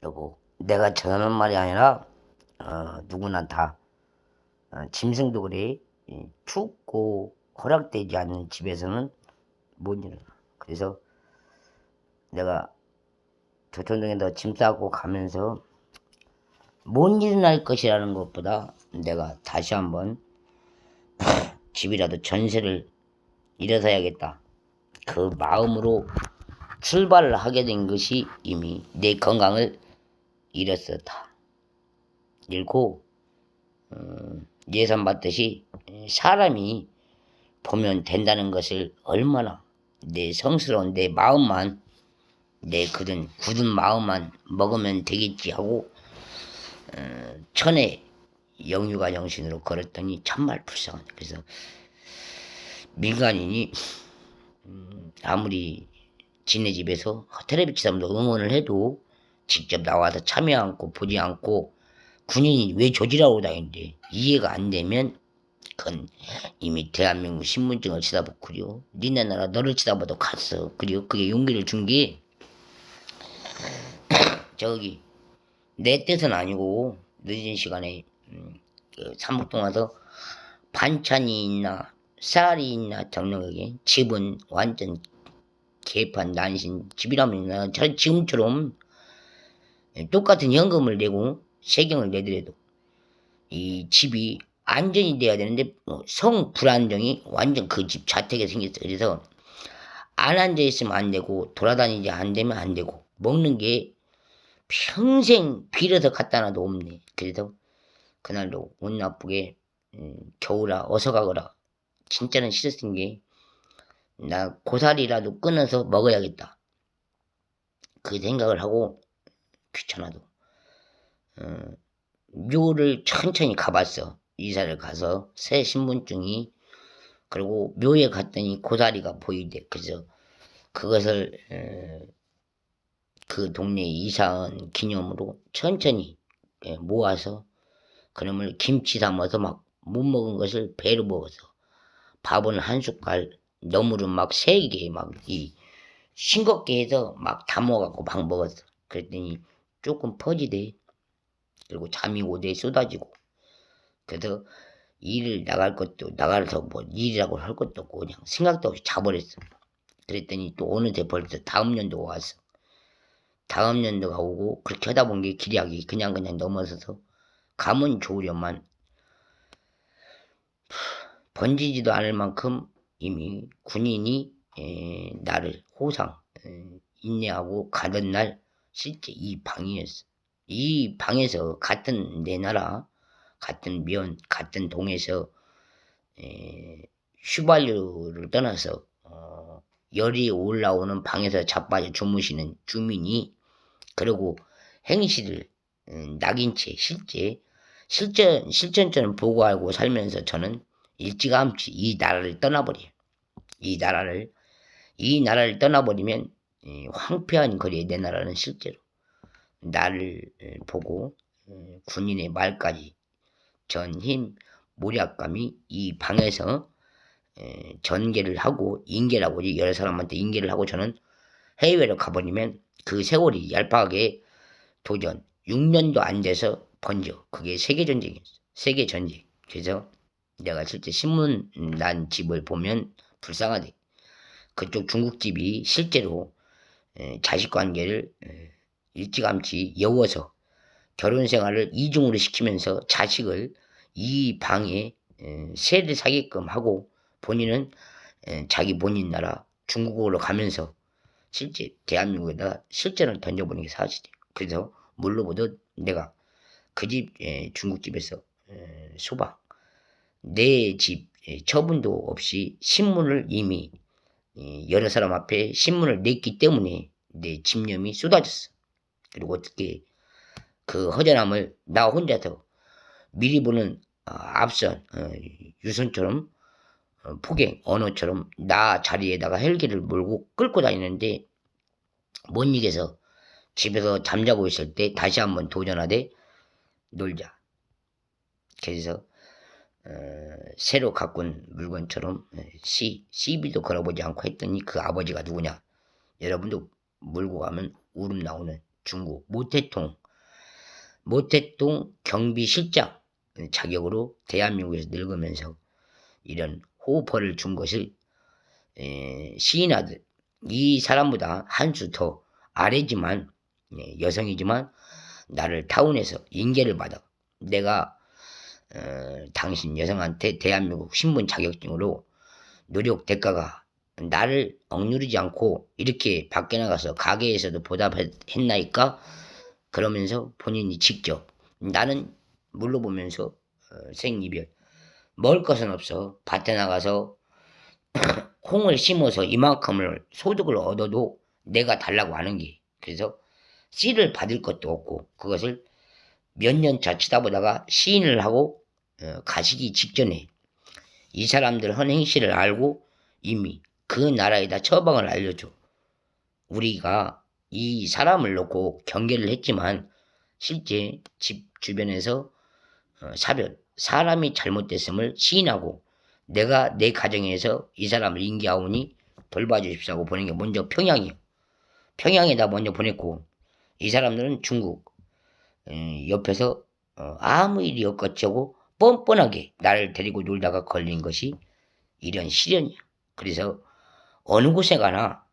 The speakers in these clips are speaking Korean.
여보, 내가 전하는 말이 아니라 누구나 다 짐승도 그래. 춥고 허락되지 않는 집에서는 못 일어나. 그래서 내가 조천동에 너 짐 싸고 가면서 못 일어날 것이라는 것보다 내가 다시 한번 집이라도 전세를 일어서야겠다, 그 마음으로 출발을 하게 된 것이 이미 내 건강을 잃었었다. 잃고 예산받듯이 사람이 보면 된다는 것을 얼마나 내 성스러운 내 마음만, 내 굳은 마음만 먹으면 되겠지 하고 천에 영유가 정신으로 걸었더니 참말 불쌍하네. 그래서 민간인이 아무리 지네 집에서 텔레비전 사람도 응원을 해도 직접 나와서 참여 않고 보지 않고 군인이 왜 조지라고 다니는데 이해가 안 되면 그건 이미 대한민국 신분증을 치다보고 그려. 니네 나라 너를 치다봐도 갔어. 그리고 그게 용기를 준 게 저기 내 뜻은 아니고 늦은 시간에 그 삼북동 와서 반찬이 있나 쌀이 있나 적는 거게 집은 완전 개판 난신 집이라면 지금처럼 똑같은 현금을 내고 세경을 내더라도 이 집이 안전이 돼야 되는데 성 불안정이 완전 그 집 자택에 생겼어. 그래서 안 앉아 있으면 안 되고 돌아다니지 안 되면 안 되고 먹는 게 평생 빌어서 갖다 놔도 없네. 그래서 그날도 운 나쁘게 겨울아 어서 가거라. 진짜는 싫었은 게 나 고사리라도 끊어서 먹어야겠다, 그 생각을 하고 귀찮아도 묘를 천천히 가봤어. 이사를 가서 새 신분증이, 그리고 묘에 갔더니 고사리가 보이대. 그래서 그것을 그 동네에 이사한 기념으로 천천히 모아서 그놈을 김치 담아서 막 못 먹은 것을 배로 먹어서 밥은 한 숟갈, 너물은 막 3개 막 싱겁게 해서 막 다 먹어갖고 막 먹었어. 그랬더니 조금 퍼지대. 그리고 잠이 오대 쏟아지고. 그래서 일을 나가서 뭐 일이라고 할 것도 없고 그냥 생각도 없이 자버렸어. 그랬더니 또 어느새 벌써 다음 연도가 왔어. 다음 연도가 오고 그렇게 하다 본 게 기약이 그냥 넘어서서 가면 좋으련만 번지지도 않을 만큼 이미 군인이 나를 호상 인내하고 가던 날 실제 이 방이었어. 이 방에서 같은 내 나라, 같은 면, 같은 동에서 휘발유를 떠나서 열이 올라오는 방에서 자빠져 주무시는 주민이, 그리고 행실을 낙인 채 실전처럼 보고 알고 살면서 저는 일찌감치 이 나라를 떠나버려요. 이 나라를 떠나버리면 황폐한 거리에 내 나라는 실제로 나를 보고 군인의 말까지 전힘 모략감이 이 방에서 전개를 하고 인계라고 하지, 여러 사람한테 인계를 하고 저는 해외로 가버리면 그 세월이 얄팍하게 도전 6년도 안 돼서 번져. 그게 세계전쟁이었어. 세계전쟁. 그래서 내가 실제 신문 난 집을 보면 불쌍하대. 그쪽 중국집이 실제로 자식관계를 일찌감치 여워서 결혼생활을 이중으로 시키면서 자식을 이 방에 세를 사게끔 하고 본인은 자기 본인 나라 중국으로 가면서 실제 대한민국에다 실전을 던져보는 게 사실이에요. 그래서 물로 보듯 내가 그 집 중국집에서 소박 내 집 처분도 없이 신문을 이미 여러 사람 앞에 신문을 냈기 때문에 내 집념이 쏟아졌어. 그리고 어떻게 그 허전함을 나 혼자서 미리 보는 앞선 유선처럼 폭행 언어처럼 나 자리에다가 헬기를 몰고 끌고 다니는데 못 이겨서 집에서 잠자고 있을 때 다시 한번 도전하되 놀자. 그래서 새로 갖고 온 물건처럼 시비도 걸어보지 않고 했더니 그 아버지가 누구냐? 여러분도 물고 가면 울음 나오는 중국 모태동 경비실장 자격으로 대한민국에서 늙으면서 이런 호퍼를 준 것을 시인하듯 이 사람보다 한 수 더 아래지만 여성이지만 나를 타운에서 인계를 받아 내가 당신 여성한테 대한민국 신분 자격증으로 노력 대가가 나를 억누르지 않고 이렇게 밖에 나가서 가게에서도 보답했나이까? 그러면서 본인이 직접 나는 물러보면서 생이별 먹을 것은 없어 밭에 나가서 콩을 심어서 이만큼을 소득을 얻어도 내가 달라고 하는 게 그래서 씨를 받을 것도 없고 그것을 몇 년 자치다 보다가 시인을 하고 가시기 직전에 이 사람들 헌 행실을 알고 이미 그 나라에다 처방을 알려줘. 우리가 이 사람을 놓고 경계를 했지만 실제 집 주변에서 사람이 잘못됐음을 시인하고 내가 내 가정에서 이 사람을 인계하오니 돌봐주십시오 하고 보낸 게 먼저 평양이요. 평양에다 먼저 보냈고 이 사람들은 중국 옆에서 아무 일이 없겠지고 뻔뻔하게 나를 데리고 놀다가 걸린 것이 이런 시련이야. 그래서 어느 곳에 가나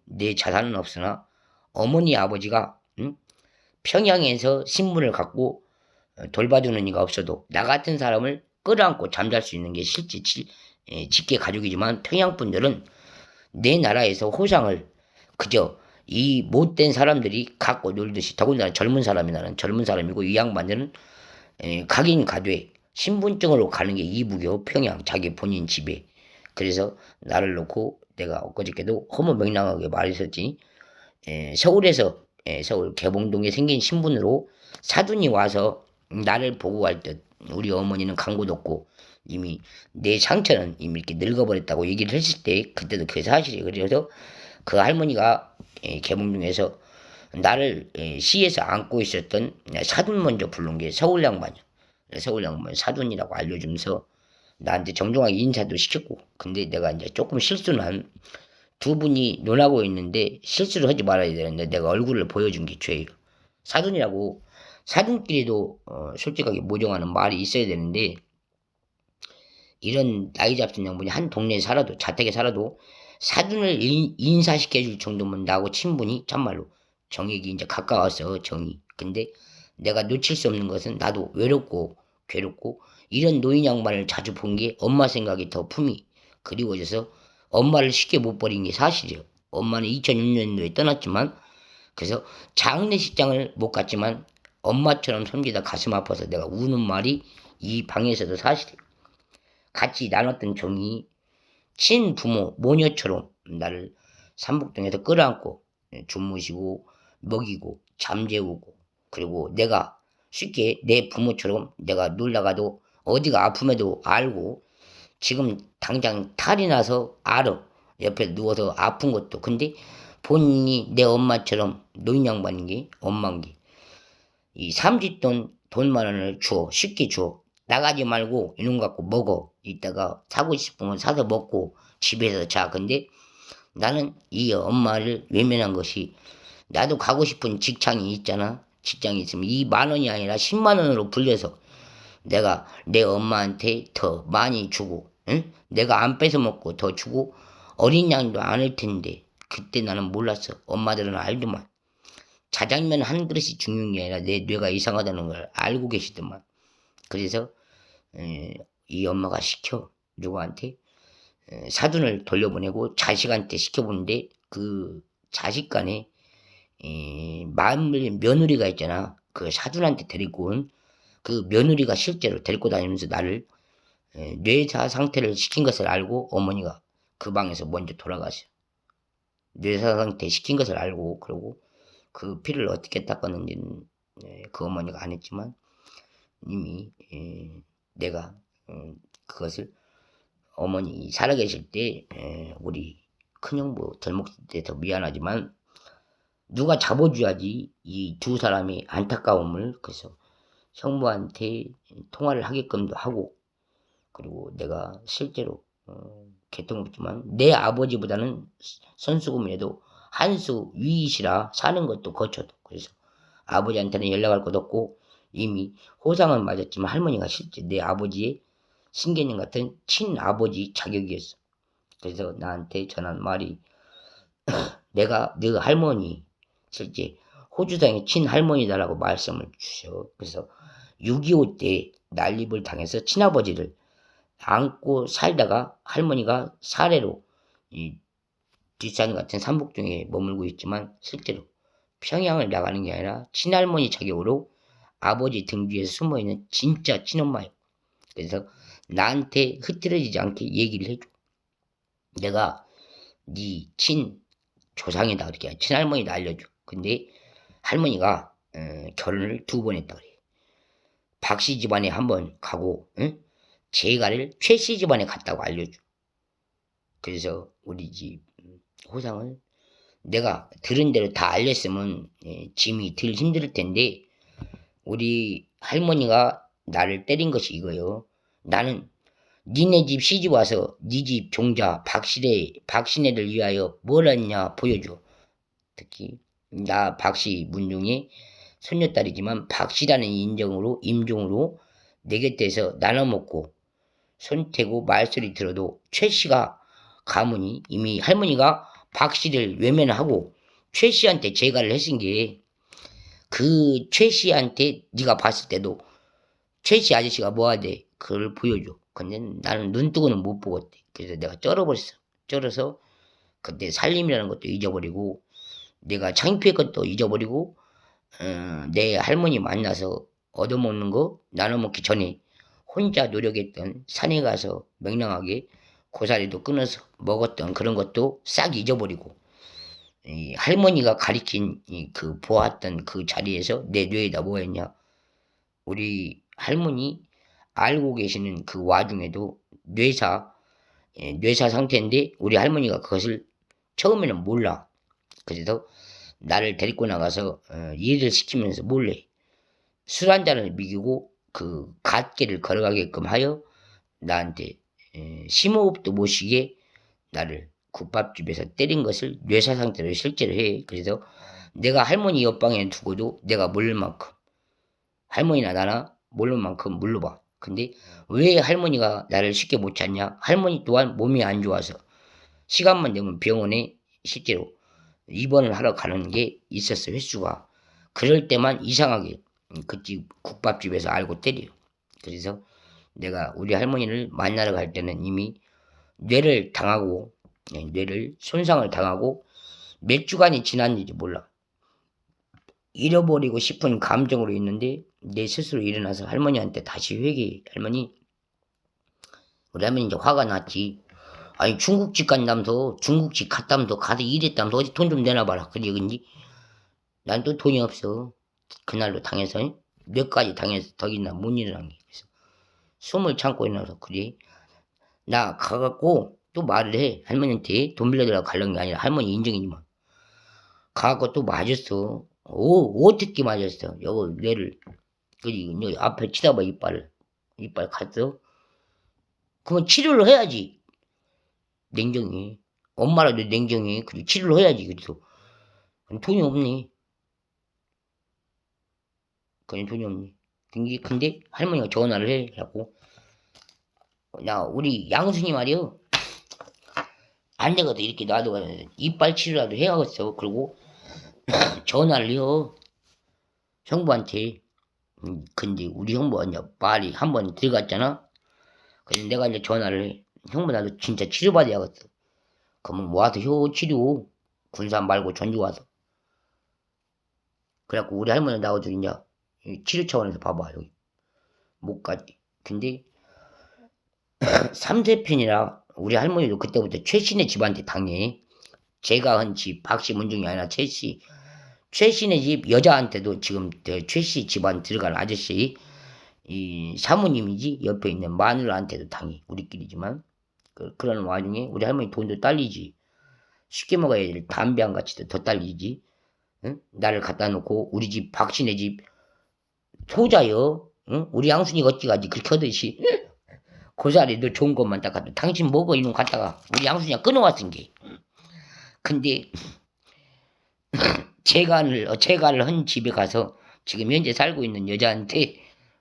내 자산은 없으나 어머니 아버지가 평양에서 신분을 갖고 돌봐주는 이가 없어도 나 같은 사람을 끌어안고 잠잘 수 있는 게 실제 직계 가족이지만 평양 분들은 내 나라에서 호상을 그저 이 못된 사람들이 갖고 놀듯이 더군다나 젊은 사람이 나는 젊은 사람이고 이 양반들은 가긴 가되 신분증으로 가는 게 이북이요 평양 자기 본인 집에 그래서 나를 놓고 내가 엊그저께도 허무맹랑하게 말했었지 서울에서 서울 개봉동에 생긴 신분으로 사돈이 와서 나를 보고 갈 듯 우리 어머니는 강고도 없고 이미 내 상처는 이미 이렇게 늙어버렸다고 얘기를 했을 때 그때도 그게 사실이에요. 그래서 그 할머니가 개봉동에서 나를 시에서 안고 있었던 사돈 먼저 부른 게 서울 양반이야. 서울 양반 사돈이라고 알려주면서 나한테 정중하게 인사도 시켰고 근데 내가 이제 조금 실수는 두 분이 논하고 있는데 실수를 하지 말아야 되는데 내가 얼굴을 보여준 게 죄예요. 사돈이라고 사돈끼리도 솔직하게 모정하는 말이 있어야 되는데 이런 나이 잡순 양반이 한 동네에 살아도 자택에 살아도 사돈을 인사시켜줄 정도면 나하고 친분이 참말로 정액이 이제 가까웠어 정이. 근데 내가 놓칠 수 없는 것은 나도 외롭고 괴롭고 이런 노인 양반을 자주 본 게 엄마 생각이 더 품이 그리워져서 엄마를 쉽게 못 버린 게 사실이에요. 엄마는 2006년도에 떠났지만 그래서 장례식장을 못 갔지만 엄마처럼 섬기다 가슴 아파서 내가 우는 말이 이 방에서도 사실이에요. 같이 나눴던 정이 친부모 모녀처럼 나를 삼북동에서 끌어안고 주무시고 먹이고 잠재우고 그리고 내가 쉽게 내 부모처럼 내가 놀다가도 어디가 아픔에도 알고 지금 당장 탈이 나서 알아. 옆에 누워서 아픈 것도. 근데 본인이 내 엄마처럼 노인 양반인 게 엄마인 게. 이 삼짓돈 돈만 원을 줘. 쉽게 줘. 나가지 말고 이놈 갖고 먹어. 이따가 사고 싶으면 사서 먹고 집에서 자. 근데 나는 이 엄마를 외면한 것이 나도 가고 싶은 직장이 있잖아. 직장이 있으면 이 만 원이 아니라 10만 원으로 불려서 내가 내 엄마한테 더 많이 주고 응? 내가 안 뺏어 먹고 더 주고 어린 양도 안 할 텐데 그때 나는 몰랐어. 엄마들은 알더만. 자장면 한 그릇이 중요한 게 아니라 내 뇌가 이상하다는 걸 알고 계시더만. 그래서 이 엄마가 시켜 누구한테 사돈을 돌려보내고 자식한테 시켜보는데 그 자식 간에 마음을 며느리가 있잖아. 그 사돈한테 데리고 온 그 며느리가 실제로 데리고 다니면서 나를 뇌사 상태를 시킨 것을 알고 어머니가 그 방에서 먼저 돌아가세요. 뇌사 상태 시킨 것을 알고 그러고 그 피를 어떻게 닦았는지는 그 어머니가 안 했지만 이미 내가 그것을 어머니 살아계실 때 우리 큰형부 덜 먹을 때 더 미안하지만 누가 잡아줘야지 이 두 사람의 안타까움을 그래서 형부한테 통화를 하게끔도 하고 그리고 내가 실제로 개통 없지만 내 아버지보다는 선수금이라도 한수 위이시라 사는 것도 거쳐도. 그래서 아버지한테는 연락할 것도 없고 이미 호상은 맞았지만 할머니가 실제 내 아버지의 신개념 같은 친아버지 자격이었어. 그래서 나한테 전한 말이 내가 너 할머니 실제 호주당의 친할머니다라고 말씀을 주셔. 그래서 6.25 때 난립을 당해서 친아버지를 안고 살다가 할머니가 사례로 이 뒷산 같은 삼북중에 머물고 있지만 실제로 평양을 나가는 게 아니라 친할머니 자격으로 아버지 등 뒤에 숨어있는 진짜 친엄마예요. 그래서 나한테 흐트러지지 않게 얘기를 해줘. 내가 네 친조상이다 그렇게 친할머니다 알려줘. 근데 할머니가 결혼을 2번 했다 그래. 박씨 집안에 한번 가고 제가를 최씨 집안에 갔다고 알려줘. 그래서 우리 집 호상을 내가 들은 대로 다 알렸으면 짐이 덜 힘들 텐데 우리 할머니가 나를 때린 것이 이거요. 나는 니네 집 시집 와서 니 집 종자 박신혜를 위하여 뭘 했냐 보여줘. 특히 나 박씨 문중의 손녀딸이지만 박씨라는 임종으로 내 곁에서 나눠먹고 손태고 말소리 들어도 최씨가 가문이 이미 할머니가 박씨를 외면하고 최씨한테 재가를 했은 게 그 최씨한테 네가 봤을 때도 최씨 아저씨가 뭐하대 그걸 보여줘. 근데 나는 눈 뜨고는 못 보겠대. 그래서 내가 쩔어버렸어. 쩔어서 그때 살림이라는 것도 잊어버리고 내가 창피한 것도 잊어버리고 내 할머니 만나서 얻어먹는 거 나눠먹기 전에 혼자 노력했던 산에 가서 명랑하게 고사리도 끊어서 먹었던 그런 것도 싹 잊어버리고 이 할머니가 가리킨 그 보았던 그 자리에서 내 뇌에다 뭐였냐 우리 할머니 알고 계시는 그 와중에도 뇌사 상태인데 우리 할머니가 그것을 처음에는 몰라. 그래서 나를 데리고 나가서 일을 시키면서 몰래 술 한 잔을 미기고 그 갓길을 걸어가게끔 하여 나한테 심호흡도 못 쉬게 나를 국밥집에서 때린 것을 뇌사 상태로 실제로 해. 그래서 내가 할머니 옆방에 두고도 내가 모를 만큼 할머니나 나나 모를 만큼 물러봐. 근데 왜 할머니가 나를 쉽게 못 찾냐? 할머니 또한 몸이 안 좋아서 시간만 되면 병원에 실제로 입원을 하러 가는 게 있었어 횟수가. 그럴 때만 이상하게 그 집 국밥집에서 알고 때려. 그래서 내가 우리 할머니를 만나러 갈 때는 이미 뇌를 손상을 당하고 몇 주간이 지났는지 몰라. 잃어버리고 싶은 감정으로 있는데 내 스스로 일어나서 할머니한테 다시 회개해. 할머니, 우리 할머니 이제 화가 났지. 아니 중국집 간다면서 중국집 갔다면서 가서 일했다면서 어디 돈 좀 내놔봐라. 그래 근데 난 또 돈이 없어. 그날로 당해서 몇 가지 당해서 더 있나 못 일어난 게. 그래서 숨을 참고 일어나서 그래 나 가갖고 또 말을 해. 할머니한테 돈 빌려달라고 가려는 게 아니라 할머니 인정이지만 가갖고 또 맞았어. 어떻게 맞았어. 여기 뇌를 여기 앞에 치다봐 이빨 갔어. 그러면 치료를 해야지. 냉정히 엄마라도 냉정히 그리고 치료를 해야지. 그래서 돈이 없니. 그냥 돈이 없니. 근데 할머니가 전화를 해. 그래갖고 나 우리 양순이 말이요 안 되거든. 이렇게 놔두고 이빨 치료라도 해야겠어. 그리고 전화를 해요 형부한테. 근데 우리 형부가 이제 말이 한 번 들어갔잖아. 그래서 내가 이제 전화를 해. 형부 나도 진짜 치료받아야겠어. 그러면 와서 효 치료 군산 말고 전주 와서. 그래갖고 우리 할머니 나와서 이제 치료 차원에서 봐봐 여기 목까지. 근데 3세편이라 우리 할머니도 그때부터 최신의 집한테 당해. 제가 한 집 박씨 문중이 아니라 최신의 집 여자한테도 지금 최씨 집안 들어간 아저씨 이 사모님이지 옆에 있는 마누라한테도 당해. 우리끼리지만 그런 와중에 우리 할머니 돈도 딸리지. 쉽게 먹어야 될 담배 한 가치도 더 딸리지. 응? 나를 갖다 놓고 우리 집 박씨네 집 소자여. 응? 우리 양순이가 어찌가지 그렇게 하듯이 고사리도 좋은 것만 딱 갖다 당신 먹어 이놈 갖다가 우리 양순이가 끊어왔은 게. 근데 재간을 한 집에 가서 지금 현재 살고 있는 여자한테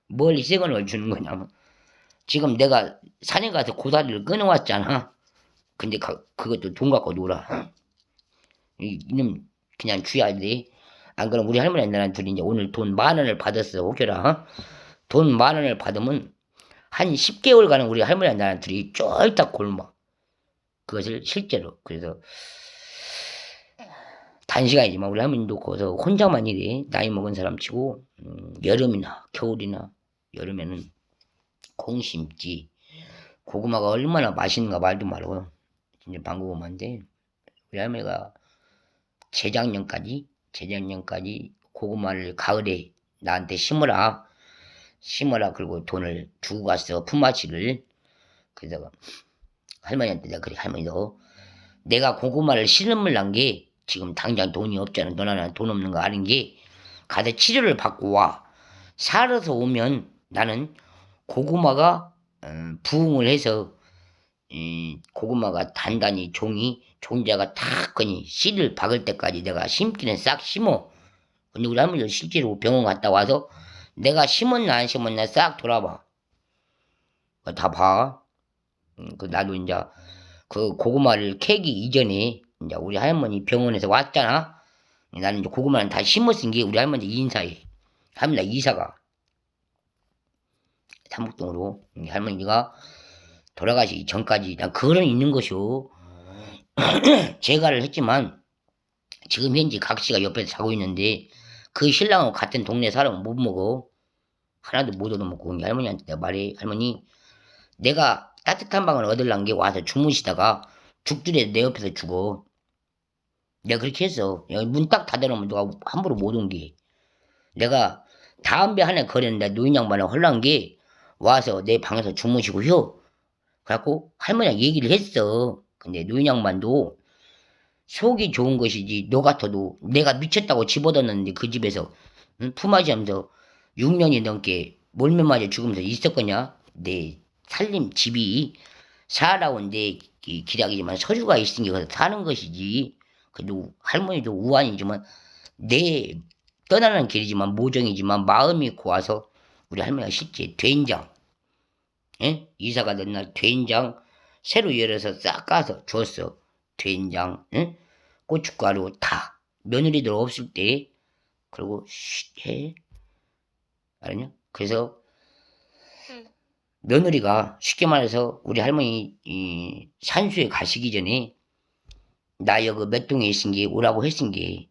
뭘 희생을 주는 거냐면, 지금 내가 산에 가서 고사리를 끊어왔잖아. 근데 그것도 돈 갖고 놀아. 이놈 그냥 줘야 돼. 안 그러면 우리 할머니 나랑 둘이 이제 오늘 돈 10,000원을 받았어. 오케라. 돈 10,000원을 받으면 한 10개월간은 우리 할머니 나랑 둘이 쫄딱 굶어. 그것을 실제로. 그래서 단시간이지만 우리 할머니도 거기서 혼자만 일해. 나이 먹은 사람 치고 여름이나 겨울이나 여름에는 콩 심지. 고구마가 얼마나 맛있는가 말도 말고 진짜 방고구마인데, 우리 할머니가 재작년까지 고구마를 가을에 나한테 심으라 그리고 돈을 주고 갔어. 품앗이를. 그래서 할머니한테 내가 그래, 할머니 너 내가 고구마를 씨름을 난 게 지금 당장 돈이 없잖아. 너나 돈 없는 거 아는 게 가서 치료를 받고 와. 살아서 오면 나는 고구마가 부흥을 해서 고구마가 단단히 종자가 탁 거니 씨를 박을 때까지 내가 심기는 싹 심어. 근데 우리 할머니도 실제로 병원 갔다 와서 내가 심었나 안 심었나 싹 돌아봐. 다 봐. 나도 이제 그 고구마를 캐기 이전에 이제 우리 할머니 병원에서 왔잖아. 나는 이제 고구마는 다 심었은 게 우리 할머니 인사에. 할머니가 이사가 삼북동으로 할머니가 돌아가시기 전까지 난 그거는 있는 것이오. 재가를 했지만 지금 현재 각시가 옆에서 자고 있는데 그 신랑하고 같은 동네 사람은 못 먹어. 하나도 못 얻어먹고. 할머니한테 내가 말해. 할머니 내가 따뜻한 방을 얻으려는 게 와서 주무시다가 죽들에 내 옆에서 죽어. 내가 그렇게 했어. 문 딱 닫아놓으면 누가 함부로 못 온 게. 내가 담배 하나 거렸는데 노인 양반을 헐란 게 와서 내 방에서 주무시고 휴. 그래갖고 할머니랑 얘기를 했어. 근데 노인 양반도 속이 좋은 것이지 너 같아도 내가 미쳤다고 집어넣었는데 그 집에서 품앗이 하면서 6년이 넘게 몰매 맞아 죽으면서 있었거냐. 내 살림 집이 살아온 내 기락이지만 서류가 있으니 거기서 사는 것이지. 그래도 할머니도 우환이지만 내 떠나는 길이지만 모정이지만 마음이 고와서 우리 할머니가 실제 된장, 이사가 된 날 된장 새로 열어서 싹 까서 줬어. 된장, 고춧가루 다 며느리들 없을 때. 그리고 해 알았냐? 그래서 며느리가 쉽게 말해서 우리 할머니 산수에 가시기 전에 나 여기 몇 동에 있은 게 오라고 했은 게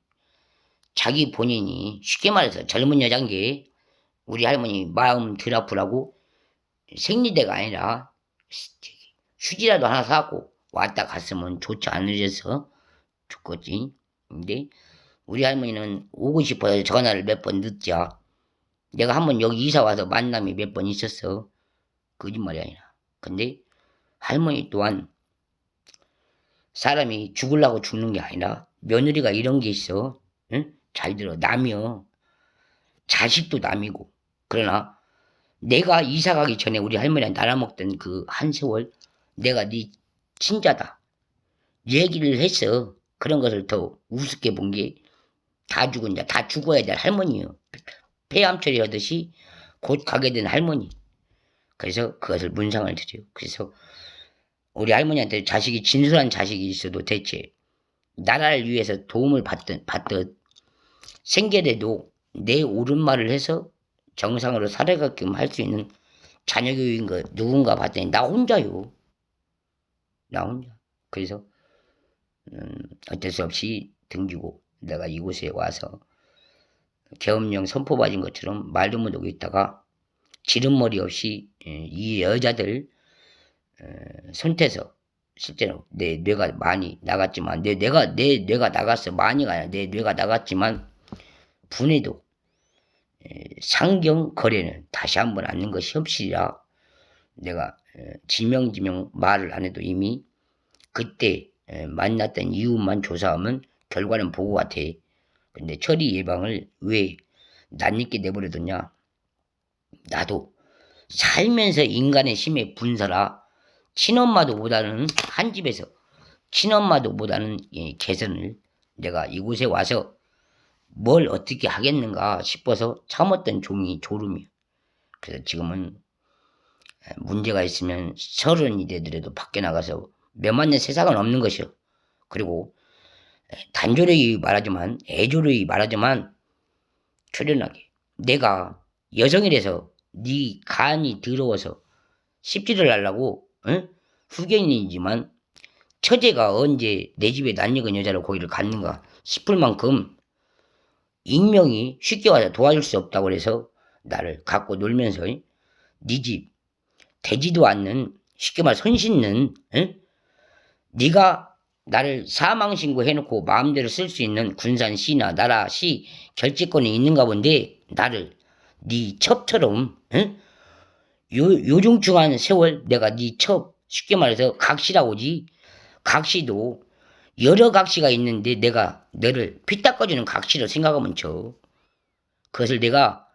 자기 본인이 쉽게 말해서 젊은 여잔 게 우리 할머니 마음 덜 아프라고 생리대가 아니라 휴지라도 하나 사갖고 왔다 갔으면 좋지 않으셔서 좋겠지. 근데 우리 할머니는 오고 싶어서 전화를 몇 번 늦자. 내가 한번 여기 이사 와서 만남이 몇 번 있었어. 거짓말이 아니라. 근데 할머니 또한 사람이 죽으려고 죽는 게 아니라 며느리가 이런 게 있어. 응? 잘 들어. 남이여. 자식도 남이고. 그러나 내가 이사 가기 전에 우리 할머니가 나눠먹던 그 한 세월 내가 네 친자다 얘기를 했어. 그런 것을 더 우습게 본 게 다 죽은 자, 다 죽어야 될 할머니요. 폐암 처리하듯이 곧 가게 된 할머니. 그래서 그것을 문상을 드려요. 그래서 우리 할머니한테 자식이 진솔한 자식이 있어도 대체 나라를 위해서 도움을 받듯 생계래도 내 옳은 말을 해서 정상으로 살아가게끔 할 수 있는 자녀 교육인 거 누군가 봤더니 나 혼자요. 나 혼자. 그래서 어쩔 수 없이 등지고 내가 이곳에 와서 계엄령 선포받은 것처럼 말도 못하고 있다가 지름머리 없이 이 여자들 손태서 실제로 내 뇌가 많이 나갔지만 내 뇌가 나갔어. 많이가 아니라 내 뇌가 나갔지만 분해도 상경 거래는 다시 한번 앉는 것이 없이라 내가 지명 말을 안 해도 이미 그때 만났던 이유만 조사하면 결과는 보고 같아. 근데 처리 예방을 왜 낯익게 내버려뒀냐. 나도 살면서 인간의 심에 분사라 친엄마도보다는 한 집에서 친엄마도보다는 개선을 내가 이곳에 와서 뭘 어떻게 하겠는가 싶어서 참았던 종이 졸음이야. 그래서 지금은 문제가 있으면 30이 되더라도 밖에 나가서 매 맞는 세상은 없는 것이요. 그리고 단조로이 말하지만 애조로이 말하지만 초련하게 내가 여성이라서 네 간이 더러워서 씹지를 하려고 후견인이지만 처제가 언제 내 집에 낯익은 여자로 거기를 갔는가 싶을 만큼 익명이 쉽게 와서 도와줄 수 없다고 해서 나를 갖고 놀면서 네 집 되지도 않는 쉽게 말 손 씻는 네가 나를 사망신고 해놓고 마음대로 쓸 수 있는 군산시나 나라시 결재권이 있는가 본데 나를 네 첩처럼 요중충한 세월 내가 네 첩 쉽게 말해서 각시라고지 각시도 여러 각시가 있는데 내가 너를 피닦아주는 각시로 생각하면 쳐. 그것을 내가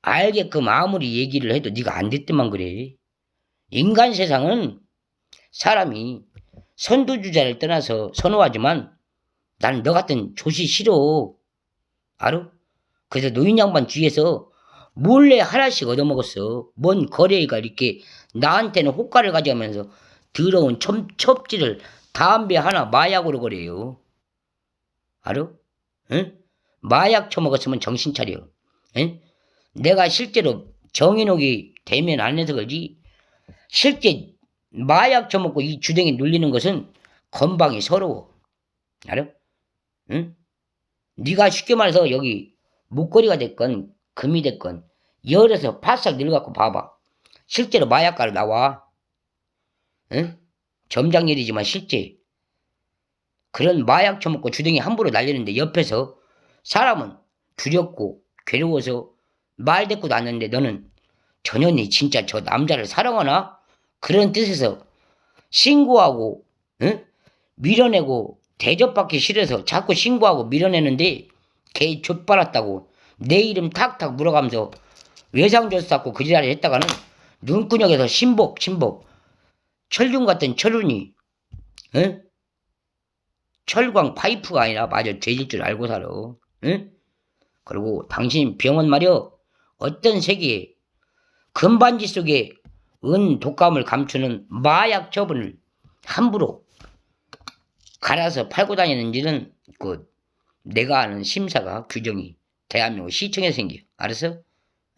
알게끔 아무리 얘기를 해도 네가 안 됐더만 그래. 인간 세상은 사람이 선두주자를 떠나서 선호하지만 나는 너 같은 조시 싫어. 알아? 그래서 노인 양반 뒤에서 몰래 하나씩 얻어먹었어. 뭔 거래가 이렇게 나한테는 호가를 가져가면서 더러운 첩지를 담배 하나 마약으로 거래요. 알아? 응? 마약 처먹었으면 정신 차려. 응? 내가 실제로 정인옥이 되면 안 해서 그러지 실제 마약 처먹고 이 주댕이 눌리는 것은 건방이 서러워. 알아? 응? 네가 쉽게 말해서 여기 목걸이가 됐건 금이 됐건 열에서 바싹 늙어갖고 봐봐. 실제로 마약가로 나와. 응? 점장일이지만 실제 그런 마약 처먹고 주댕이 함부로 날리는데 옆에서 사람은 두렵고 괴로워서 말대꾸 났는데 너는 전현이 진짜 저 남자를 사랑하나? 그런 뜻에서 신고하고 밀어내고 대접받기 싫어서 자꾸 신고하고 밀어내는데 개 좆빨았다고 내 이름 탁탁 물어가면서 외상조사 쌓고 그 지랄을 했다가는 눈구녕에서 신복 철륜 같은 철륜이 철광 파이프가 아니라 마저 돼질 줄 알고 살아. 그리고 당신 병원 말이여 어떤 세계에 금반지 속에 은 독감을 감추는 마약 처분을 함부로 갈아서 팔고 다니는지는 그 내가 아는 심사가 규정이 대한민국 시청에 생겨. 알았어?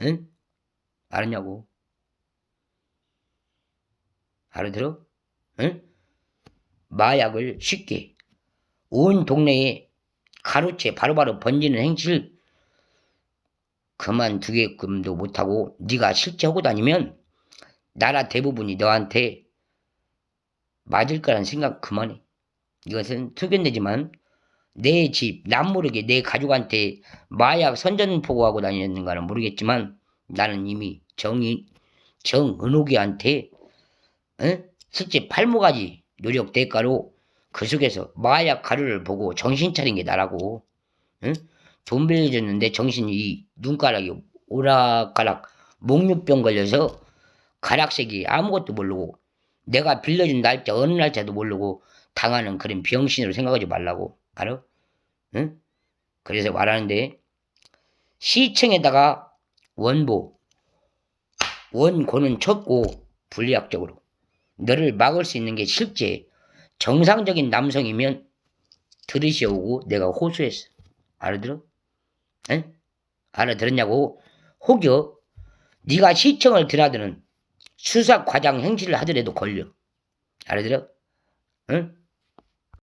응? 알았냐고? 알아들어? 응? 마약을 쉽게 온 동네에 가로채 바로바로 번지는 행실을 그만두게끔도 못하고 네가 실제 하고 다니면 나라 대부분이 너한테 맞을 거란 생각 그만해. 이것은 투견되지만 내 집, 남 모르게 내 가족한테 마약 선전포고하고 다니는가는 모르겠지만 나는 이미 정은옥이한테 실제 팔모가지 노력 대가로 그 속에서 마약 가루를 보고 정신 차린 게 나라고. 돈 빌려줬는데 정신이 눈가락이 오락가락 목류병 걸려서 가락색이 아무것도 모르고 내가 빌려준 날짜 어느 날짜도 모르고 당하는 그런 병신으로 생각하지 말라고. 알아? 응? 그래서 말하는데 시청에다가 원고는 쳤고 분리학적으로 너를 막을 수 있는 게 실제 정상적인 남성이면 들으시오고 내가 호소했어. 알아들어? 응? 알아들었냐고? 혹여 네가 시청을 드나드는 수사과장 행실을 하더라도 걸려. 알아들어? 응?